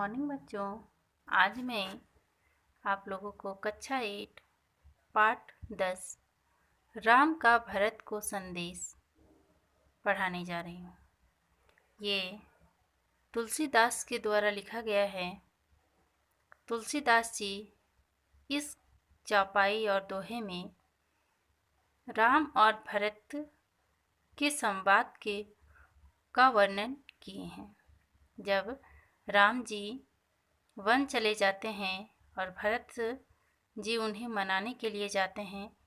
Morning बच्चों। आज मैं आप लोगों को कक्षा 8 पाठ 10 राम का भरत को संदेश पढ़ाने जा रही हूँ। ये तुलसीदास के द्वारा लिखा गया है। तुलसीदास जी इस चौपाई और दोहे में राम और भरत के संवाद का वर्णन किए हैं। जब राम जी वन चले जाते हैं और भरत जी उन्हें मनाने के लिए जाते हैं,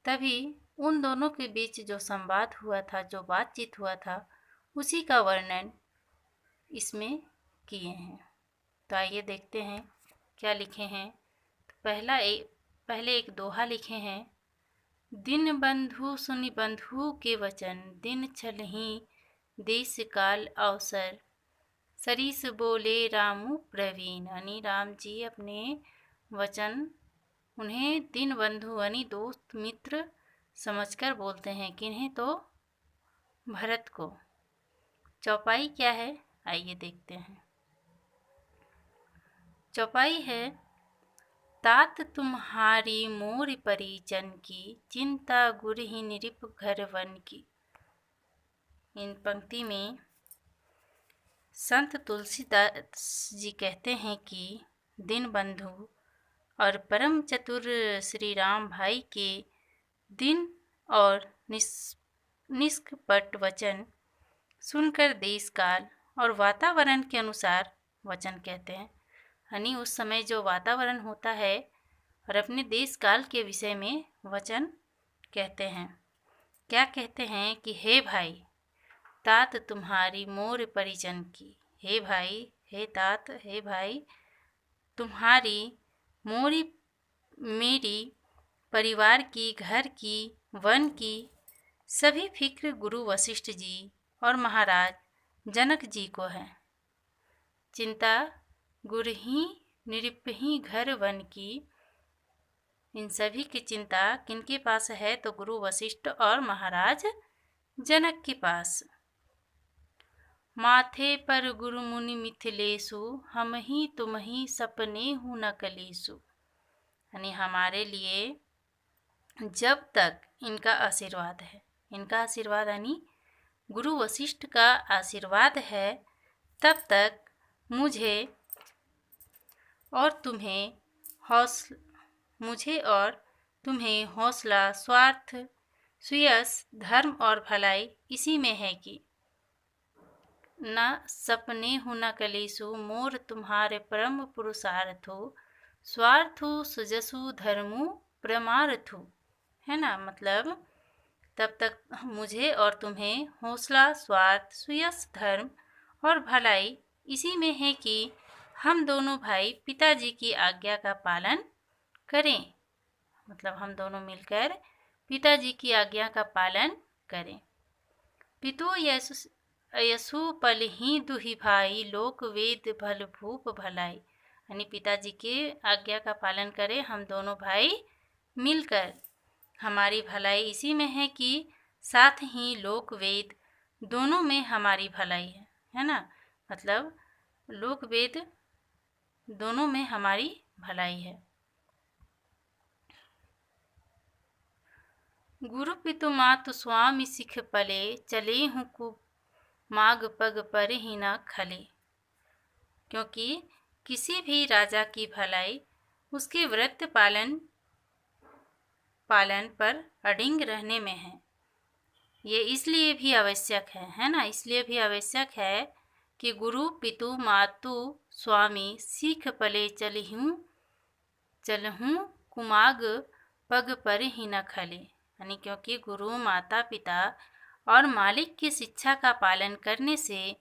तभी उन दोनों के बीच जो संवाद हुआ था, जो बातचीत हुआ था, उसी का वर्णन इसमें किए हैं। तो आइए देखते हैं क्या लिखे हैं। तो पहले एक दोहा लिखे हैं। दिन बंधु सुनि बंधु के वचन, दिन छलहि देश काल अवसर, सरीस बोले रामु प्रवीण। यानी राम जी अपने वचन उन्हें दिन बंधु यानी दोस्त मित्र समझकर बोलते हैं। किन्हें? तो भरत को। चौपाई क्या है, आइए देखते हैं। चौपाई है, तात तुम्हारी मोर परिजन की, चिंता गुरहि निरिप घर वन की। इन पंक्ति में संत तुलसीदास जी कहते हैं कि दिन बंधु और परम चतुर श्री राम भाई के दिन और निष्कपट वचन सुनकर देश काल और वातावरण के अनुसार वचन कहते हैं। यानी उस समय जो वातावरण होता है और अपने देश काल के विषय में वचन कहते हैं। क्या कहते हैं कि हे भाई, तात तुम्हारी मोर परिजन की। हे भाई, हे तात, हे भाई, तुम्हारी मोरी मेरी परिवार की, घर की, वन की सभी फिक्र गुरु वशिष्ठ जी और महाराज जनक जी को है। चिंता गुरहि निरिपहि घर वन की। इन सभी की चिंता किनके पास है? तो गुरु वशिष्ठ और महाराज जनक के पास। माथे पर गुरु मुनि मिथिलेशु, हम ही तुम ही सपने हूँ न कलेशु। यानी हमारे लिए जब तक इनका आशीर्वाद है, इनका आशीर्वाद यानी गुरु वशिष्ठ का आशीर्वाद है, तब तक मुझे और तुम्हें हौसला, स्वार्थ, सुयश, धर्म और भलाई इसी में है कि न सपने हूँ न कलेशु, मोर तुम्हारे परम पुरुषार्थो, स्वार्थु सुजसु धर्मु परमार्थु। है ना, मतलब तब तक मुझे और तुम्हें हौसला, स्वार्थ, सुयश, धर्म और भलाई इसी में है कि हम दोनों भाई पिताजी की आज्ञा का पालन करें। मतलब हम दोनों मिलकर पिताजी की आज्ञा का पालन करें। पितु यसु पल ही दुहि भाई, लोक वेद भल भूप भलाई। यानी पिताजी के आज्ञा का पालन करें हम दोनों भाई मिलकर। हमारी भलाई इसी में है कि साथ ही लोक वेद दोनों में हमारी भलाई है ना। मतलब लोक वेद दोनों में हमारी भलाई है। गुरु पितु मातु स्वामी सिख पले, चले हूँ कुब माग पग पर ही न खले। क्योंकि किसी भी राजा की भलाई उसके व्रत पालन पर अडिग रहने में है। ये इसलिए भी आवश्यक है ना, इसलिए भी आवश्यक है कि गुरु पितु मातु स्वामी सीख पले, चलहूँ कुमाग पग पर ही न खले। यानी क्योंकि गुरु, माता पिता और मालिक की शिक्षा का पालन करने से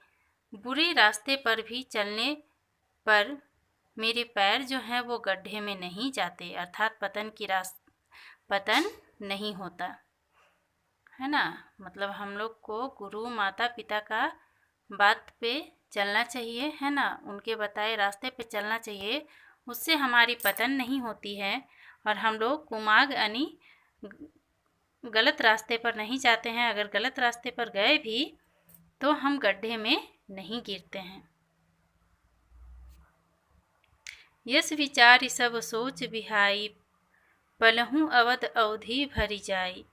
बुरे रास्ते पर भी चलने पर मेरे पैर जो हैं वो गड्ढे में नहीं जाते, अर्थात पतन नहीं होता है ना। मतलब हम लोग को गुरु, माता पिता का बात पे चलना चाहिए, है ना, उनके बताए रास्ते पे चलना चाहिए। उससे हमारी पतन नहीं होती है और हम लोग कुमाग यानी गलत रास्ते पर नहीं जाते हैं। अगर गलत रास्ते पर गए भी तो हम गड्ढे में नहीं गिरते हैं। यस विचार सब सोच बिहाई, पलहूँ अवध अवधि भरी जाई।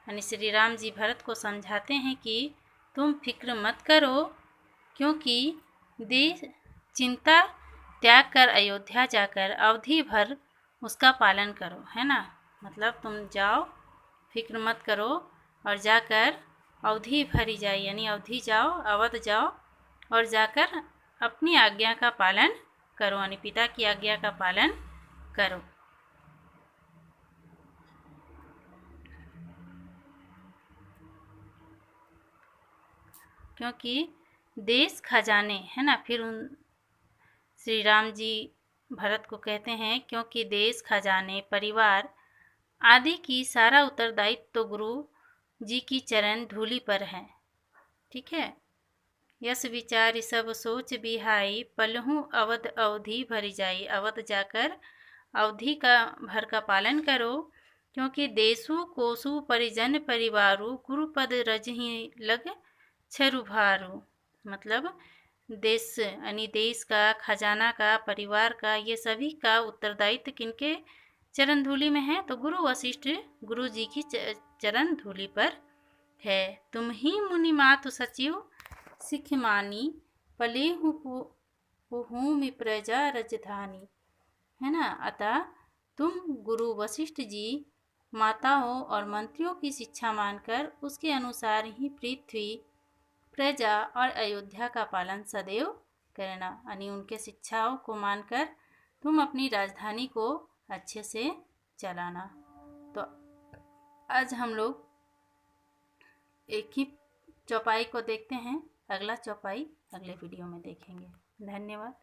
यानी श्री राम जी भरत को समझाते हैं कि तुम फिक्र मत करो, क्योंकि देश चिंता त्याग कर अयोध्या जाकर अवधि भर उसका पालन करो, है ना। मतलब तुम जाओ, फिक्र मत करो और जाकर अवधि भरी जाए, यानी अवधि जाओ, अवध जाओ और जाकर अपनी आज्ञा का पालन करो, यानी पिता की आज्ञा का पालन करो। क्योंकि देश खजाने, है ना, फिर उन श्री राम जी भरत को कहते हैं क्योंकि देश खजाने परिवार आदि की सारा उत्तरदायित्व तो गुरु जी की चरण धूलि पर है। ठीक है। यस विचार सब सोच बिहाई, पलहूँ अवध अवधि भरी जाई। अवध जाकर अवधि का भर का पालन करो, क्योंकि देशु कोसु परिजन परिवारु, गुरुपद रजहि लग छरुभारु। मतलब देश यानी देश का, खजाना का, परिवार का, ये सभी का उत्तरदायित्व किनके चरण धूलि में है? तो गुरु वशिष्ठ गुरु जी की चरण धूलि पर है। तुम ही मुनि मातु सचिव सिख मानी, पले हूँ प्रजा राजधानी, है ना। अतः तुम गुरु वशिष्ठ जी माताओं और मंत्रियों की शिक्षा मानकर उसके अनुसार ही पृथ्वी, प्रजा और अयोध्या का पालन सदैव करना, यानी उनके शिक्षाओं को मानकर तुम अपनी राजधानी को अच्छे से चलाना। तो आज हम लोग एक ही चौपाई को देखते हैं, अगला चौपाई अगले वीडियो में देखेंगे। धन्यवाद।